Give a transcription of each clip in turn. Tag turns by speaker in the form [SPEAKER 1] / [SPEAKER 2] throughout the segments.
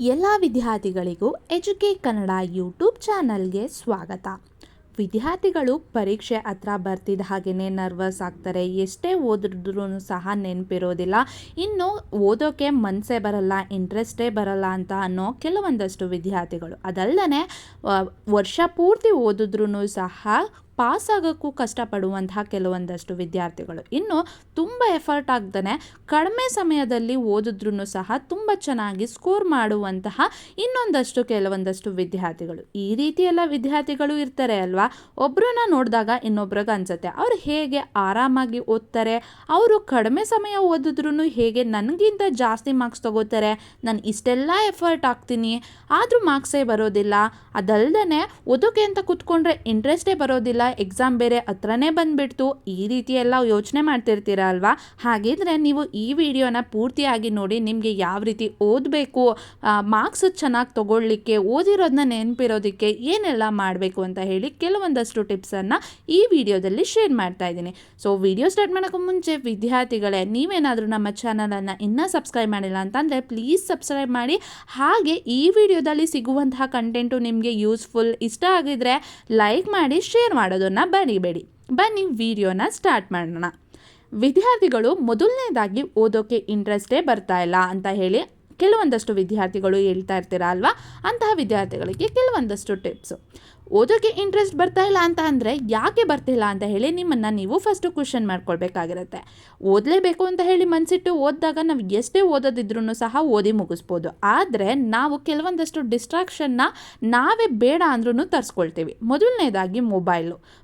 [SPEAKER 1] ಎಲ್ಲ ವಿದ್ಯಾರ್ಥಿಗಳಿಗೂ educate Kannada YouTube ಚಾನಲ್ಗೆ ಸ್ವಾಗತ. ವಿದ್ಯಾರ್ಥಿಗಳು ಪರೀಕ್ಷೆ ಹತ್ರ ಬರ್ತಿದ್ದ ಹಾಗೆಯೇ ನರ್ವಸ್ ಆಗ್ತಾರೆ. ಎಷ್ಟೇ ಓದಿದ್ರೂ ಸಹ ನೆನಪಿರೋದಿಲ್ಲ. ಇನ್ನು ಓದೋಕ್ಕೆ ಮನಸ್ಸೇ ಬರಲ್ಲ, ಇಂಟ್ರೆಸ್ಟೇ ಬರಲ್ಲ ಅಂತ ಅನ್ನೋ ಕೆಲವೊಂದಷ್ಟು ವಿದ್ಯಾರ್ಥಿಗಳು. ಅದಲ್ಲದೆ ವರ್ಷ ಪೂರ್ತಿ ಓದಿದ್ರೂ ಸಹ ಪಾಸ್ ಆಗೋಕ್ಕೂ ಕಷ್ಟಪಡುವಂತಹ ಕೆಲವೊಂದಷ್ಟು ವಿದ್ಯಾರ್ಥಿಗಳು. ಇನ್ನು ತುಂಬ ಎಫರ್ಟ್ ಆಗ್ತಾನೆ ಕಡಿಮೆ ಸಮಯದಲ್ಲಿ ಓದಿದ್ರೂ ಸಹ ತುಂಬ ಚೆನ್ನಾಗಿ ಸ್ಕೋರ್ ಮಾಡುವಂತಹ ಇನ್ನೊಂದಷ್ಟು ಕೆಲವೊಂದಷ್ಟು ವಿದ್ಯಾರ್ಥಿಗಳು. ಈ ರೀತಿ ಎಲ್ಲ ವಿದ್ಯಾರ್ಥಿಗಳು ಇರ್ತಾರೆ ಅಲ್ವಾ. ಒಬ್ಬರನ್ನ ನೋಡಿದಾಗ ಇನ್ನೊಬ್ರಿಗೆ ಅನಿಸುತ್ತೆ ಅವ್ರು ಹೇಗೆ ಆರಾಮಾಗಿ ಓದ್ತಾರೆ, ಅವರು ಕಡಿಮೆ ಸಮಯ ಓದಿದ್ರೂ ಹೇಗೆ ನನಗಿಂತ ಜಾಸ್ತಿ ಮಾರ್ಕ್ಸ್ ತಗೋತಾರೆ, ನಾನು ಇಷ್ಟೆಲ್ಲ ಎಫರ್ಟ್ ಹಾಕ್ತೀನಿ ಆದರೂ ಮಾರ್ಕ್ಸೇ ಬರೋದಿಲ್ಲ. ಅದಲ್ಲದೆ ಓದೋಕೆ ಅಂತ ಕೂತ್ಕೊಂಡ್ರೆ ಇಂಟ್ರೆಸ್ಟೇ ಬರೋದಿಲ್ಲ, ಎಕ್ಸಾಮ್ ಬೇರೆ ಹತ್ರನೇ ಬಂದುಬಿಡ್ತು, ಈ ರೀತಿ ಎಲ್ಲ ಯೋಚನೆ ಮಾಡ್ತಿರ್ತೀರ ಅಲ್ವಾ. ಹಾಗಿದ್ರೆ ನೀವು ಈ ವಿಡಿಯೋನ ಪೂರ್ತಿಯಾಗಿ ನೋಡಿ. ನಿಮಗೆ ಯಾವ ರೀತಿ ಓದಬೇಕು, ಮಾರ್ಕ್ಸ್ ಚೆನ್ನಾಗಿ ತೊಗೊಳ್ಳಿಕ್ಕೆ, ಓದಿರೋದನ್ನ ನೆನಪಿರೋದಕ್ಕೆ ಏನೆಲ್ಲ ಮಾಡಬೇಕು ಅಂತ ಹೇಳಿ ಕೆಲವೊಂದಷ್ಟು ಟಿಪ್ಸನ್ನು ಈ ವಿಡಿಯೋದಲ್ಲಿ ಶೇರ್ ಮಾಡ್ತಾ ಇದ್ದೀನಿ. ಸೊ ವಿಡಿಯೋ ಸ್ಟಾರ್ಟ್ ಮಾಡೋಕ್ಕೂ ಮುಂಚೆ ವಿದ್ಯಾರ್ಥಿಗಳೇ, ನೀವೇನಾದರೂ ನಮ್ಮ ಚಾನಲನ್ನು ಇನ್ನೂ ಸಬ್ಸ್ಕ್ರೈಬ್ ಮಾಡಿಲ್ಲ ಅಂತಂದರೆ ಪ್ಲೀಸ್ ಸಬ್ಸ್ಕ್ರೈಬ್ ಮಾಡಿ. ಹಾಗೆ ಈ ವಿಡಿಯೋದಲ್ಲಿ ಸಿಗುವಂತಹ ಕಂಟೆಂಟು ನಿಮಗೆ ಯೂಸ್ಫುಲ್ ಇಷ್ಟ ಆಗಿದ್ರೆ ಲೈಕ್ ಮಾಡಿ, ಶೇರ್ ಮಾಡೋದನ್ನು ಬರಿಬೇಡಿ. ಬನ್ನಿ ವಿಡಿಯೋನ ಸ್ಟಾರ್ಟ್ ಮಾಡೋಣ. ವಿದ್ಯಾರ್ಥಿಗಳು ಮೊದಲನೇದಾಗಿ ಓದೋಕ್ಕೆ ಇಂಟ್ರೆಸ್ಟೇ ಬರ್ತಾ ಇಲ್ಲ ಅಂತ ಹೇಳಿ ಕೆಲವೊಂದಷ್ಟು ವಿದ್ಯಾರ್ಥಿಗಳು ಹೇಳ್ತಾ ಇರ್ತೀರ ಅಲ್ವಾ. ಅಂತಹ ವಿದ್ಯಾರ್ಥಿಗಳಿಗೆ ಕೆಲವೊಂದಷ್ಟು ಟಿಪ್ಸು. ಓದೋಕ್ಕೆ ಇಂಟ್ರೆಸ್ಟ್ ಬರ್ತಾ ಇಲ್ಲ ಅಂತ ಅಂದರೆ ಯಾಕೆ ಬರ್ತಿಲ್ಲ ಅಂತ ಹೇಳಿ ನಿಮ್ಮನ್ನು ನೀವು ಫಸ್ಟು ಕ್ವೆಶ್ಚನ್ ಮಾಡ್ಕೊಳ್ಬೇಕಾಗಿರುತ್ತೆ. ಓದಲೇಬೇಕು ಅಂತ ಹೇಳಿ ಮನಸ್ಸಿಟ್ಟು ಓದಿದಾಗ ನಾವು ಎಷ್ಟೇ ಓದೋದಿದ್ರೂ ಸಹ ಓದಿ ಮುಗಿಸ್ಬೋದು. ಆದರೆ ನಾವು ಕೆಲವೊಂದಷ್ಟು ಡಿಸ್ಟ್ರಾಕ್ಷನ್ನ ನಾವೇ ಬೇಡ ಅಂದ್ರೂ ತರಿಸ್ಕೊಳ್ತೀವಿ. ಮೊದಲನೇದಾಗಿ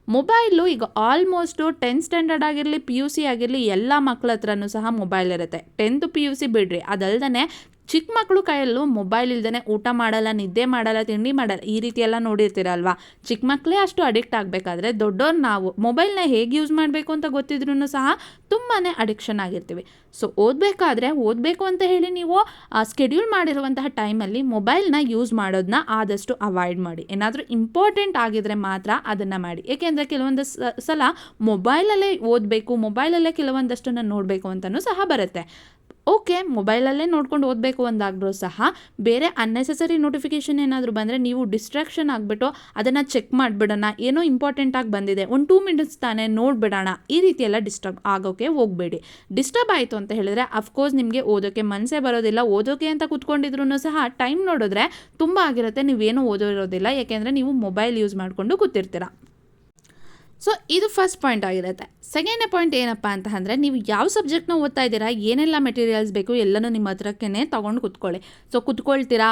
[SPEAKER 1] ಮೊಬೈಲು ಈಗ ಆಲ್ಮೋಸ್ಟು 10th ಸ್ಟ್ಯಾಂಡರ್ಡ್ ಆಗಿರಲಿ, PUC ಆಗಿರಲಿ, ಎಲ್ಲ ಮಕ್ಕಳ ಹತ್ರನೂ ಸಹ ಮೊಬೈಲ್ ಇರುತ್ತೆ. 10th PUC ಬಿಡ್ರಿ, ಅದಲ್ಲದೆ ಚಿಕ್ಕ ಮಕ್ಕಳು ಕೈಯಲ್ಲೂ ಮೊಬೈಲ್ ಇಲ್ದೇ ಊಟ ಮಾಡಲ್ಲ, ನಿದ್ದೆ ಮಾಡಲ್ಲ, ತಿಂಡಿ ಮಾಡಲ್ಲ, ಈ ರೀತಿ ಎಲ್ಲ ನೋಡಿರ್ತೀರಲ್ವ. ಚಿಕ್ಕ ಮಕ್ಕಳೇ ಅಷ್ಟು ಅಡಿಕ್ಟ್ ಆಗಬೇಕಾದ್ರೆ ದೊಡ್ಡವ್ರು ನಾವು ಮೊಬೈಲ್ನ ಹೇಗೆ ಯೂಸ್ ಮಾಡಬೇಕು ಅಂತ ಗೊತ್ತಿದ್ರೂ ಸಹ ತುಂಬಾ ಅಡಿಕ್ಷನ್ ಆಗಿರ್ತೀವಿ. ಸೊ ಓದಬೇಕು ಅಂತ ಹೇಳಿ ನೀವು ಸ್ಕೆಡ್ಯೂಲ್ ಮಾಡಿರುವಂತಹ ಟೈಮಲ್ಲಿ ಮೊಬೈಲ್ನ ಯೂಸ್ ಮಾಡೋದನ್ನ ಆದಷ್ಟು ಅವಾಯ್ಡ್ ಮಾಡಿ. ಏನಾದರೂ ಇಂಪಾರ್ಟೆಂಟ್ ಆಗಿದ್ರೆ ಮಾತ್ರ ಅದನ್ನು ಮಾಡಿ. ಏಕೆಂದರೆ ಕೆಲವೊಂದು ಸಲ ಮೊಬೈಲಲ್ಲೇ ಓದಬೇಕು, ಮೊಬೈಲಲ್ಲೇ ಕೆಲವೊಂದಷ್ಟನ್ನು ನೋಡಬೇಕು ಅಂತಲೂ ಸಹ ಬರುತ್ತೆ. ಓಕೆ, ಮೊಬೈಲಲ್ಲೇ ನೋಡ್ಕೊಂಡು ಓದಬೇಕು ಅಂದಾಗಲೂ ಸಹ ಬೇರೆ ಅನ್ನೆಸೆಸರಿ ನೋಟಿಫಿಕೇಷನ್ ಏನಾದರೂ ಬಂದರೆ ನೀವು ಡಿಸ್ಟ್ರಾಕ್ಷನ್ ಆಗಿಬಿಟ್ಟು ಅದನ್ನು ಚೆಕ್ ಮಾಡಿಬಿಡೋಣ, ಏನೋ ಇಂಪಾರ್ಟೆಂಟಾಗಿ ಬಂದಿದೆ, ಒಂದು 2 ಮಿನಿಟ್ಸ್ ತಾನೇ ನೋಡಿಬಿಡೋಣ, ಈ ರೀತಿ ಎಲ್ಲ ಡಿಸ್ಟರ್ಬ್ ಆಗೋಕ್ಕೆ ಹೋಗಬೇಡಿ. ಡಿಸ್ಟರ್ಬ್ ಆಯಿತು ಅಂತ ಹೇಳಿದ್ರೆ ಅಫ್ಕೋರ್ಸ್ ನಿಮಗೆ ಓದೋಕ್ಕೆ ಮನಸ್ಸೇ ಬರೋದಿಲ್ಲ. ಓದೋಕ್ಕೆ ಅಂತ ಕೂತ್ಕೊಂಡಿದ್ರೂ ಸಹ ಟೈಮ್ ನೋಡಿದ್ರೆ ತುಂಬ ಆಗಿರುತ್ತೆ, ನೀವೇನೂ ಓದೋದಿರೋದಿಲ್ಲ, ಯಾಕೆಂದರೆ ನೀವು ಮೊಬೈಲ್ ಯೂಸ್ ಮಾಡಿಕೊಂಡು ಕೂತಿರ್ತೀರ. ಸೊ ಇದು ಫಸ್ಟ್ ಪಾಯಿಂಟ್ ಆಗಿರುತ್ತೆ. ಸೆಕೆಂಡ್ನೇ ಪಾಯಿಂಟ್ ಏನಪ್ಪ ಅಂತ ಅಂದರೆ, ನೀವು ಯಾವ ಸಬ್ಜೆಕ್ಟ್ನ ಓದ್ತಾ ಇದ್ದೀರಾ, ಏನೆಲ್ಲ ಮೆಟೀರಿಯಲ್ಸ್ ಬೇಕು ಎಲ್ಲನೂ ನಿಮ್ಮ ಹತ್ರಕ್ಕೇ ತೊಗೊಂಡು ಕೂತ್ಕೊಳ್ಳಿ. ಸೊ ಕೂತ್ಕೊಳ್ತೀರಾ,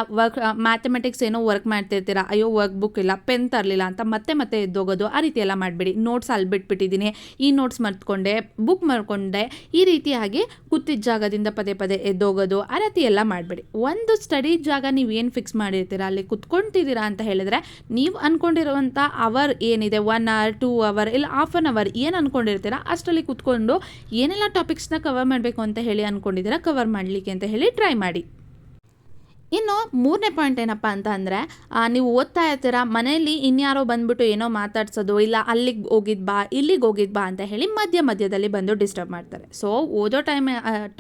[SPEAKER 1] ಮ್ಯಾಥಮೆಟಿಕ್ಸ್ ಏನೋ ವರ್ಕ್ ಮಾಡ್ತಿರ್ತೀರಾ, ಅಯ್ಯೋ ವರ್ಕ್ ಬುಕ್ ಇಲ್ಲ, ಪೆನ್ ತರಲಿಲ್ಲ ಅಂತ ಮತ್ತೆ ಎದ್ದೋಗೋದು, ಆ ರೀತಿ ಎಲ್ಲ ಮಾಡಬೇಡಿ. ನೋಟ್ಸ್ ಅಲ್ಲಿ ಬಿಟ್ಬಿಟ್ಟಿದ್ದೀನಿ, ಈ ನೋಟ್ಸ್ ಮರ್ತ್ಕೊಂಡೆ, ಬುಕ್ ಮರ್ಕೊಂಡೆ, ಈ ರೀತಿಯಾಗಿ ಕೂತಿದ್ದ ಜಾಗದಿಂದ ಪದೇ ಎದ್ದೋಗೋದು, ಆ ರೀತಿ ಎಲ್ಲ ಮಾಡಬೇಡಿ. ಒಂದು ಸ್ಟಡಿ ಜಾಗ ನೀವು ಏನು ಫಿಕ್ಸ್ ಮಾಡಿರ್ತೀರಾ ಅಲ್ಲಿ ಕೂತ್ಕೊಳ್ತಿದ್ದೀರಾ ಅಂತ ಹೇಳಿದ್ರೆ ನೀವು ಅಂದ್ಕೊಂಡಿರುವಂಥ ಅವರ್ ಏನಿದೆ, 1 hour 2 hour ಇಲ್ಲ ಹಾಫ್ ಆನ್ ಅವರ್ ಏನು ಅಂದ್ಕೊಂಡಿರ್ತೀರಾ ಅಷ್ಟರಲ್ಲಿ ಕೂತ್ಕೊಂಡು ಏನೆಲ್ಲ ಟಾಪಿಕ್ಸ್ನ ಕವರ್ ಮಾಡಬೇಕು ಅಂತ ಹೇಳಿ ಅಂದ್ಕೊಂಡಿದ್ದೀರಾ ಕವರ್ ಮಾಡಲಿಕ್ಕೆ ಅಂತ ಹೇಳಿ ಟ್ರೈ ಮಾಡಿ. ಇನ್ನು 3ನೇ ಪಾಯಿಂಟ್ ಏನಪ್ಪ ಅಂತ ಅಂದರೆ, ನೀವು ಓದ್ತಾ ಇರ್ತೀರಾ, ಮನೆಯಲ್ಲಿ ಇನ್ಯಾರೋ ಬಂದುಬಿಟ್ಟು ಏನೋ ಮಾತಾಡ್ಸೋದು, ಇಲ್ಲ ಅಲ್ಲಿಗೆ ಹೋಗಿದ್ದು ಬಾ, ಇಲ್ಲಿಗೆ ಹೋಗಿದ್ದು ಬಾ ಅಂತ ಹೇಳಿ ಮಧ್ಯದಲ್ಲಿ ಬಂದು ಡಿಸ್ಟರ್ಬ್ ಮಾಡ್ತಾರೆ. ಸೊ ಓದೋ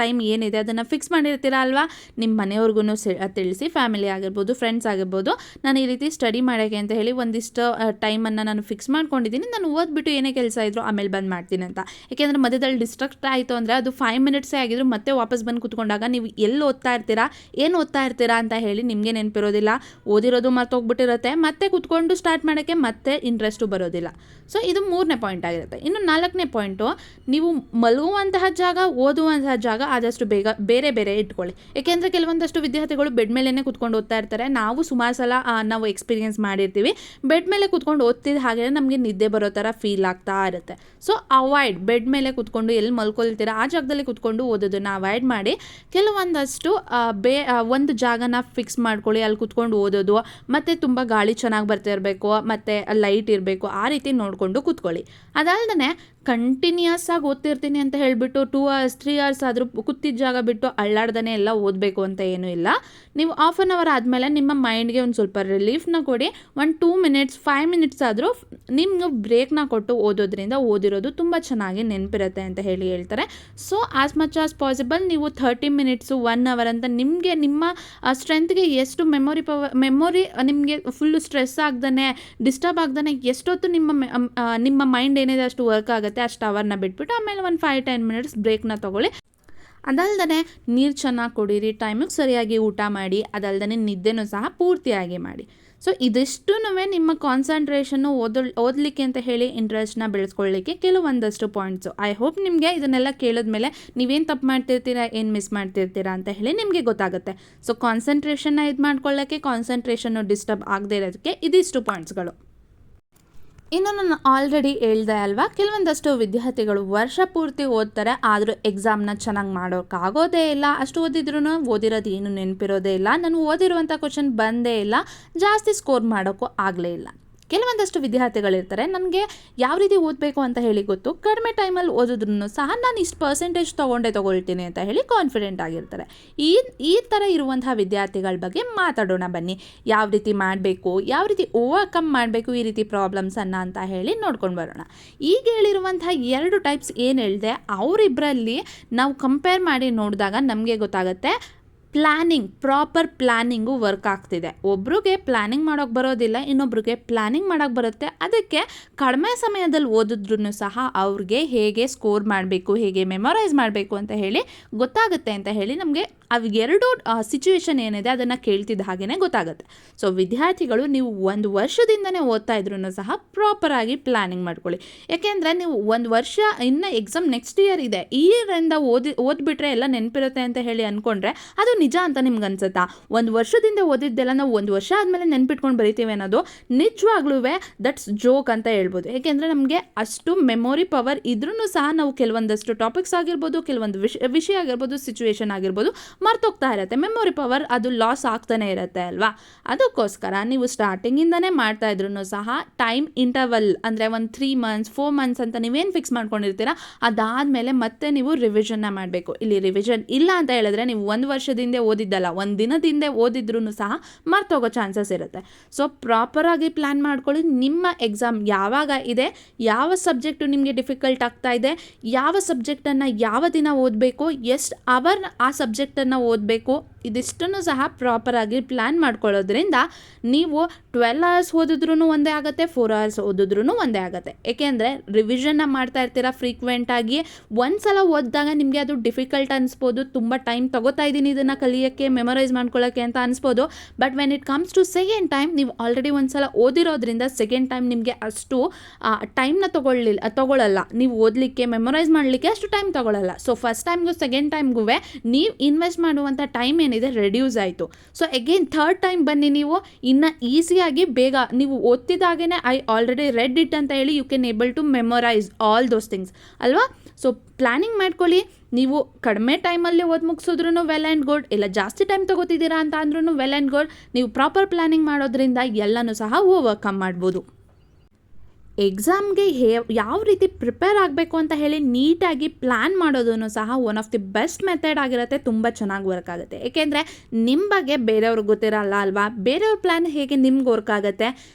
[SPEAKER 1] ಟೈಮ್ ಏನಿದೆ ಅದನ್ನು ಫಿಕ್ಸ್ ಮಾಡಿರ್ತೀರಾ ಅಲ್ವಾ. ನಿಮ್ಮ ಮನೆಯವ್ರಿಗೂ ತಿಳಿಸಿ, ಫ್ಯಾಮಿಲಿ ಆಗಿರ್ಬೋದು, ಫ್ರೆಂಡ್ಸ್ ಆಗಿರ್ಬೋದು, ನಾನು ಈ ರೀತಿ ಸ್ಟಡಿ ಮಾಡೋಕ್ಕೆ ಅಂತ ಹೇಳಿ ಒಂದಿಷ್ಟು ಟೈಮನ್ನು ನಾನು ಫಿಕ್ಸ್ ಮಾಡ್ಕೊಂಡಿದ್ದೀನಿ, ನಾನು ಓದ್ಬಿಟ್ಟು ಏನೇ ಕೆಲಸ ಇದ್ದರೂ ಆಮೇಲೆ ಬಂದು ಮಾಡ್ತೀನಿ ಅಂತ. ಯಾಕೆಂದರೆ ಮಧ್ಯದಲ್ಲಿ ಡಿಸ್ಟ್ರಾಕ್ಟ್ ಆಯಿತು ಅಂದರೆ ಅದು 5 ಮಿನಿಟ್ಸೇ ಆಗಿದ್ರು ಮತ್ತೆ ವಾಪಸ್ ಬಂದು ಕೂತ್ಕೊಂಡಾಗ ನೀವು ಎಲ್ಲಿ ಓದ್ತಾ ಇರ್ತೀರಾ, ಏನು ಓದ್ತಾ ಇರ್ತೀರಾ ಅಂತ ಹೇಳಿ ನಿಮಗೆ ನೆನಪಿರೋದಿಲ್ಲ, ಓದಿರೋದು ಮರ್ತೋಗ್ಬಿಟ್ಟಿರುತ್ತೆ, ಮತ್ತೆ ಕೂತ್ಕೊಂಡು ಸ್ಟಾರ್ಟ್ ಮಾಡೋಕ್ಕೆ ಮತ್ತೆ ಇಂಟ್ರೆಸ್ಟು ಬರೋದಿಲ್ಲ. ಸೊ ಇದು 3ನೇ ಪಾಯಿಂಟ್ ಆಗಿರುತ್ತೆ. ಇನ್ನು 4ನೇ ಪಾಯಿಂಟು, ನೀವು ಮಲಗುವಂತಹ ಜಾಗ, ಓದುವಂತಹ ಜಾಗ ಆದಷ್ಟು ಬೇರೆ ಇಟ್ಕೊಳ್ಳಿ. ಏಕೆಂದರೆ ಕೆಲವೊಂದಷ್ಟು ವಿದ್ಯಾರ್ಥಿಗಳು ಬೆಡ್ ಮೇಲೇ ಕೂತ್ಕೊಂಡು ಓದ್ತಾ ಇರ್ತಾರೆ. ನಾವು ಸುಮಾರು ಸಲ ನಾವು ಎಕ್ಸ್ಪೀರಿಯೆನ್ಸ್ ಮಾಡಿರ್ತೀವಿ, ಬೆಡ್ ಮೇಲೆ ಕೂತ್ಕೊಂಡು ಓದ್ತಿದ್ದ ಹಾಗೆ ನಮಗೆ ನಿದ್ದೆ ಬರೋ ಥರ ಫೀಲ್ ಆಗ್ತಾ ಇರುತ್ತೆ. ಸೊ ಅವಾಯ್ಡ್, ಬೆಡ್ ಮೇಲೆ ಕೂತ್ಕೊಂಡು ಎಲ್ಲಿ ಮಲ್ಕೊಳ್ತೀರಾ ಆ ಜಾಗದಲ್ಲಿ ಕೂತ್ಕೊಂಡು ಓದೋದನ್ನು ಅವಾಯ್ಡ್ ಮಾಡಿ. ಕೆಲವೊಂದಷ್ಟು ಒಂದು ಜಾಗನ ಫಿಕ್ಸ್ ಮಾಡ್ಕೊಳ್ಳಿ, ಅಲ್ಲಿ ಕೂತ್ಕೊಂಡು ಓದೋದು, ಮತ್ತು ತುಂಬ ಗಾಳಿ ಚೆನ್ನಾಗಿ ಬರ್ತಾ ಇರಬೇಕು, ಮತ್ತು ಲೈಟ್ ಇರಬೇಕು, ಆ ರೀತಿ ನೋಡಿಕೊಂಡು ಕೂತ್ಕೊಳ್ಳಿ. ಅದಲ್ಲದೆ ಕಂಟಿನ್ಯೂಸ್ ಆಗಿ ಓದ್ತಿರ್ತೀನಿ ಅಂತ ಹೇಳಿಬಿಟ್ಟು 2 ಅವರ್ಸ್ 3 ಅವರ್ಸ್ ಆದರೂ ಕೂತಿದ್ದ ಜಾಗ ಬಿಟ್ಟು ಅಳ್ಳಾಡ್ದೇ ಎಲ್ಲ ಓದಬೇಕು ಅಂತ ಏನೂ ಇಲ್ಲ. ನೀವು ಹಾಫ್ ಆನ್ ಅವರ್ ಆದಮೇಲೆ ನಿಮ್ಮ ಮೈಂಡ್ಗೆ ಒಂದು ಸ್ವಲ್ಪ ರಿಲೀಫ್ನ ಕೊಡಿ. 2 ಮಿನಿಟ್ಸ್ 5 ಮಿನಿಟ್ಸ್ ಆದರೂ ನಿಮ್ಗೆ ಬ್ರೇಕ್ನ ಕೊಟ್ಟು ಓದೋದ್ರಿಂದ ಓದಿರೋದು ತುಂಬ ಚೆನ್ನಾಗಿ ನೆನಪಿರುತ್ತೆ ಅಂತ ಹೇಳ್ತಾರೆ. So as much as possible ನೀವು 30 ಮಿನಿಟ್ಸು 1 ಅವರ್ ಅಂತ ನಿಮಗೆ ನಿಮ್ಮ ಸ್ಟ್ರೆಂತ್ಗೆ ಎಷ್ಟು ಮೆಮೊರಿ ನಿಮಗೆ ಫುಲ್ಲು ಸ್ಟ್ರೆಸ್ ಆಗ್ದೇ ಡಿಸ್ಟರ್ಬ್ ಆಗ್ದೇ ಎಷ್ಟೊತ್ತು ನಿಮ್ಮ ಮೈಂಡ್ ಏನಿದೆ ಅಷ್ಟು ವರ್ಕ್ ಆಗುತ್ತೆ ಅಷ್ಟು ಅವರ್ನ ಬಿಟ್ಬಿಟ್ಟು ಆಮೇಲೆ ಒಂದು 5-10 ಮಿನಿಟ್ಸ್ ಬ್ರೇಕ್ನ ತೊಗೊಳ್ಳಿ. ಅದಲ್ದೇ ನೀರು ಚೆನ್ನಾಗಿ ಕುಡೀರಿ, ಟೈಮಿಗೆ ಸರಿಯಾಗಿ ಊಟ ಮಾಡಿ, ಅದಲ್ದೇ ನಿದ್ದೆನೂ ಸಹ ಪೂರ್ತಿಯಾಗಿ ಮಾಡಿ. ಸೊ ಇದಿಷ್ಟೂ ನಿಮ್ಮ ಕಾನ್ಸಂಟ್ರೇಷನ್ನು ಓದಲಿಕ್ಕೆ ಅಂತ ಹೇಳಿ ಇಂಟ್ರೆಸ್ಟ್ನ ಬೆಳೆಸ್ಕೊಳ್ಳಿಕ್ಕೆ ಕೆಲವೊಂದಷ್ಟು ಪಾಯಿಂಟ್ಸು. ಐ ಹೋಪ್ ನಿಮಗೆ ಇದನ್ನೆಲ್ಲ ಕೇಳಿದ್ಮೇಲೆ ನೀವೇನು ತಪ್ಪು ಮಾಡ್ತಿರ್ತೀರಾ, ಏನು ಮಿಸ್ ಮಾಡ್ತಿರ್ತೀರಾ ಅಂತ ಹೇಳಿ ನಿಮಗೆ ಗೊತ್ತಾಗುತ್ತೆ. ಸೊ ಕಾನ್ಸಂಟ್ರೇಷನ್ನ ಇದು ಮಾಡ್ಕೊಳ್ಳೋಕ್ಕೆ, ಕಾನ್ಸಂಟ್ರೇಷನ್ನು ಡಿಸ್ಟರ್ಬ್ ಆಗದೇ ಇರೋದಕ್ಕೆ ಇದಿಷ್ಟು ಪಾಯಿಂಟ್ಸ್ಗಳು. ಇನ್ನು ನಾನು ಆಲ್ರೆಡಿ ಹೇಳ್ದೆ ಅಲ್ವಾ, ಕೆಲವೊಂದಷ್ಟು ವಿದ್ಯಾರ್ಥಿಗಳು ವರ್ಷ ಪೂರ್ತಿ ಓದ್ತಾರೆ, ಆದರೂ ಎಕ್ಸಾಮ್ನ ಚೆನ್ನಾಗಿ ಮಾಡೋಕ್ಕಾಗೋದೇ ಇಲ್ಲ. ಅಷ್ಟು ಓದಿದ್ರೂ ಓದಿರೋದು ಏನು ನೆನಪಿರೋದೇ ಇಲ್ಲ, ನಾನು ಓದಿರುವಂಥ ಕ್ವಶನ್ ಬಂದೇ ಇಲ್ಲ, ಜಾಸ್ತಿ ಸ್ಕೋರ್ ಮಾಡೋಕ್ಕೂ ಆಗಲೇ ಇಲ್ಲ. ಕೆಲವೊಂದಷ್ಟು ವಿದ್ಯಾರ್ಥಿಗಳಿರ್ತಾರೆ, ನನಗೆ ಯಾವ ರೀತಿ ಓದಬೇಕು ಅಂತ ಹೇಳಿ ಗೊತ್ತು, ಕಡಿಮೆ ಟೈಮಲ್ಲಿ ಓದಿದ್ರೂ ಸಹ ನಾನು ಇಷ್ಟು ಪರ್ಸೆಂಟೇಜ್ ತೊಗೊಳ್ತೀನಿ ಅಂತ ಹೇಳಿ ಕಾನ್ಫಿಡೆಂಟ್ ಆಗಿರ್ತಾರೆ. ಈ ಥರ ಇರುವಂತಹ ವಿದ್ಯಾರ್ಥಿಗಳ ಬಗ್ಗೆ ಮಾತಾಡೋಣ ಬನ್ನಿ. ಯಾವ ರೀತಿ ಮಾಡಬೇಕು, ಯಾವ ರೀತಿ ಓವರ್ಕಮ್ ಮಾಡಬೇಕು ಈ ರೀತಿ ಪ್ರಾಬ್ಲಮ್ಸನ್ನು ಅಂತ ಹೇಳಿ ನೋಡ್ಕೊಂಡು ಬರೋಣ. ಈಗ ಹೇಳಿರುವಂತಹ 2 ಟೈಪ್ಸ್ ಏನು ಹೇಳಿದೆ ಅವರಿಬ್ಬರಲ್ಲಿ ನಾವು ಕಂಪೇರ್ ಮಾಡಿ ನೋಡಿದಾಗ ನಮಗೆ ಗೊತ್ತಾಗುತ್ತೆ ಪ್ರಾಪರ್ ಪ್ಲ್ಯಾನಿಂಗು ವರ್ಕ್ ಆಗ್ತಿದೆ. ಒಬ್ರಿಗೆ ಪ್ಲ್ಯಾನಿಂಗ್ ಮಾಡೋಕ್ಕೆ ಬರೋದಿಲ್ಲ, ಇನ್ನೊಬ್ರಿಗೆ ಪ್ಲ್ಯಾನಿಂಗ್ ಮಾಡೋಕ್ಕೆ ಬರುತ್ತೆ. ಅದಕ್ಕೆ ಕಡಿಮೆ ಸಮಯದಲ್ಲಿ ಓದಿದ್ರೂ ಸಹ ಅವ್ರಿಗೆ ಹೇಗೆ ಸ್ಕೋರ್ ಮಾಡಬೇಕು, ಹೇಗೆ ಮೆಮೊರೈಸ್ ಮಾಡಬೇಕು ಅಂತ ಹೇಳಿ ಗೊತ್ತಾಗುತ್ತೆ ಅಂತ ಹೇಳಿ ನಮಗೆ ಅವು 2 ಸಿಚುವೇಶನ್ ಏನಿದೆ ಅದನ್ನು ಕೇಳ್ತಿದ್ದ ಹಾಗೇ ಗೊತ್ತಾಗುತ್ತೆ. ಸೊ ವಿದ್ಯಾರ್ಥಿಗಳು ನೀವು 1 ವರ್ಷದಿಂದನೇ ಓದ್ತಾ ಇದ್ರೂ ಸಹ ಪ್ರಾಪರಾಗಿ ಪ್ಲ್ಯಾನಿಂಗ್ ಮಾಡ್ಕೊಳ್ಳಿ. ಯಾಕೆಂದರೆ ನೀವು 1 ವರ್ಷ ಇನ್ನು ಎಕ್ಸಾಮ್ ನೆಕ್ಸ್ಟ್ ಇಯರ್ ಇದೆ, ಈ ಇಯರಿಂದ ಓದ್ಬಿಟ್ರೆ ಎಲ್ಲ ನೆನಪಿರುತ್ತೆ ಅಂತ ಹೇಳಿ ಅಂದ್ಕೊಂಡ್ರೆ ಅದು ನಿಜ ಅಂತ ನಿಮ್ಗೆ ಅನ್ಸುತ್ತಾ? 1 ವರ್ಷದಿಂದ ಓದಿದ್ದೆಲ್ಲ ನಾವು 1 ವರ್ಷ ಆದಮೇಲೆ ನೆನ್ಪಿಟ್ಕೊಂಡು ಬರೀತೀವಿ ಅನ್ನೋದು ನಿಜವಾಗ್ಲೂ ದಟ್ಸ್ ಜೋಕ್ ಅಂತ ಹೇಳ್ಬೋದು. ಯಾಕೆಂದರೆ ನಮಗೆ ಅಷ್ಟು ಮೆಮೊರಿ ಪವರ್ ಇದ್ರೂ ಸಹ ನಾವು ಕೆಲವೊಂದಷ್ಟು ಟಾಪಿಕ್ಸ್ ಆಗಿರ್ಬೋದು, ಕೆಲವೊಂದು ವಿಷಯ ಆಗಿರ್ಬೋದು, ಸಿಚುವೇಶನ್ ಆಗಿರ್ಬೋದು ಮರ್ತೋಗ್ತಾ ಇರುತ್ತೆ. ಮೆಮೊರಿ ಪವರ್ ಅದು ಲಾಸ್ ಆಗ್ತಾನೆ ಇರುತ್ತೆ ಅಲ್ವಾ. ಅದಕ್ಕೋಸ್ಕರ ನೀವು ಸ್ಟಾರ್ಟಿಂಗಿಂದನೇ ಮಾಡ್ತಾ ಇದ್ರೂ ಸಹ ಟೈಮ್ ಇಂಟರ್ವಲ್ ಅಂದರೆ ಒಂದು 3 ಮಂತ್ಸ್ 4 ಮಂತ್ಸ್ ಅಂತ ನೀವೇನು ಫಿಕ್ಸ್ ಮಾಡ್ಕೊಂಡಿರ್ತೀರಾ ಅದಾದಮೇಲೆ ಮತ್ತೆ ನೀವು ರಿವಿಷನ್ನ ಮಾಡಬೇಕು. ಇಲ್ಲಿ ರಿವಿಷನ್ ಇಲ್ಲ ಅಂತ ಹೇಳಿದ್ರೆ ನೀವು 1 ವರ್ಷದಿಂದ ಓದಿದ್ದಲ್ಲ, 1 ದಿನದಿಂದ ಓದಿದ್ರೂ ಸಹ ಮರ್ತೋಗೋ ಚಾನ್ಸಸ್ ಇರುತ್ತೆ. ಸೊ ಪ್ರಾಪರಾಗಿ ಪ್ಲ್ಯಾನ್ ಮಾಡ್ಕೊಳ್ಳಿ. ನಿಮ್ಮ ಎಕ್ಸಾಮ್ ಯಾವಾಗ ಇದೆ, ಯಾವ ಸಬ್ಜೆಕ್ಟು ನಿಮಗೆ ಡಿಫಿಕಲ್ಟ್ ಆಗ್ತಾ ಇದೆ, ಯಾವ ಸಬ್ಜೆಕ್ಟನ್ನು ಯಾವ ದಿನ ಓದಬೇಕು, ಎಷ್ಟು ಅವರ್ ಆ ಸಬ್ಜೆಕ್ಟನ್ನು ಓದಬೇಕು, ಇದಿಷ್ಟನ್ನು ಸಹ ಪ್ರಾಪರಾಗಿ ಪ್ಲ್ಯಾನ್ ಮಾಡ್ಕೊಳ್ಳೋದ್ರಿಂದ ನೀವು 12 ಅವರ್ಸ್ ಓದಿದ್ರೂ ಒಂದೇ ಆಗುತ್ತೆ, 4 ಅವರ್ಸ್ ಓದಿದ್ರೂ ಒಂದೇ ಆಗುತ್ತೆ. ಏಕೆಂದರೆ ರಿವಿಷನ್ನ ಮಾಡ್ತಾ ಇರ್ತೀರಾ ಫ್ರೀಕ್ವೆಂಟಾಗಿ. ಒಂದು ಸಲ ಓದಿದಾಗ ನಿಮಗೆ ಅದು ಡಿಫಿಕಲ್ಟ್ ಅನಿಸ್ಬೋದು, ತುಂಬ ಟೈಮ್ ತೊಗೋತಾ ಇದ್ದೀನಿ ಇದನ್ನು ಕಲಿಯೋಕ್ಕೆ, ಮೆಮೊರೈಸ್ ಮಾಡ್ಕೊಳ್ಳೋಕ್ಕೆ ಅಂತ ಅನಿಸ್ಬೋದು. But when it comes to second time, ನೀವು ಆಲ್ರೆಡಿ ಒಂದು ಸಲ ಓದಿರೋದ್ರಿಂದ ಸೆಕೆಂಡ್ ಟೈಮ್ ನಿಮಗೆ ಅಷ್ಟು ಟೈಮ್ನ ತೊಗೊಳ್ಳಲ್ಲ. ನೀವು ಓದಲಿಕ್ಕೆ ಮೆಮೊರೈಸ್ ಮಾಡಲಿಕ್ಕೆ ಅಷ್ಟು ಟೈಮ್ ತೊಗೊಳ್ಳಲ್ಲ. ಸೊ ಫಸ್ಟ್ ಟೈಮ್ಗೂ ಸೆಕೆಂಡ್ ಟೈಮ್ಗೂ ನೀವು ಇನ್ವೆಸ್ಟ್ ಮಾಡುವಂಥ ಟೈಮ್ ಏನಿದೆ ರೆಡ್ಯೂಸ್ ಆಯಿತು. ಸೊ ಅಗೇನ್ ಥರ್ಡ್ ಟೈಮ್ ಬನ್ನಿ, ನೀವು ಇನ್ನು ಈಸಿಯಾಗಿ ಬೇಗ ನೀವು ಓದ್ತಿದ್ದಾಗೇ ಐ ಆಲ್ರೆಡಿ ರೆಡ್ ಇಟ್ ಅಂತ ಹೇಳಿ you can able to memorize all those things ಅಲ್ವಾ. ಸೊ ಪ್ಲ್ಯಾನಿಂಗ್ ಮಾಡ್ಕೊಳ್ಳಿ. ನೀವು ಕಡಿಮೆ ಟೈಮಲ್ಲಿ ಓದಿ ಮುಗಿಸಿದ್ರೂ ವೆಲ್ ಆ್ಯಂಡ್ ಗುಡ್, ಇಲ್ಲ ಜಾಸ್ತಿ ಟೈಮ್ ತೊಗೋತಿದ್ದೀರಾ ಅಂತ ಅಂದ್ರೂ ವೆಲ್ ಆ್ಯಂಡ್ ಗುಡ್. ನೀವು ಪ್ರಾಪರ್ ಪ್ಲ್ಯಾನಿಂಗ್ ಮಾಡೋದ್ರಿಂದ ಎಲ್ಲನೂ ಸಹ ಓವರ್ಕಮ್ ಮಾಡ್ಬೋದು. ಎಕ್ಸಾಮ್ಗೆ ಯಾವ ರೀತಿ ಪ್ರಿಪೇರ್ ಆಗಬೇಕು ಅಂತ ಹೇಳಿ ನೀಟಾಗಿ ಪ್ಲ್ಯಾನ್ ಮಾಡೋದನ್ನು ಸಹ one of the best method ಆಗಿರುತ್ತೆ. ತುಂಬ ಚೆನ್ನಾಗಿ ವರ್ಕ್ ಆಗುತ್ತೆ. ಏಕೆಂದರೆ ನಿಮ್ಮ ಬಗ್ಗೆ ಬೇರೆಯವ್ರಿಗೆ ಗೊತ್ತಿರಲ್ಲ ಅಲ್ವಾ, ಬೇರೆಯವ್ರ ಪ್ಲ್ಯಾನ್ ಹೇಗೆ ನಿಮ್ಗೆ ವರ್ಕ್ ಆಗುತ್ತೆ.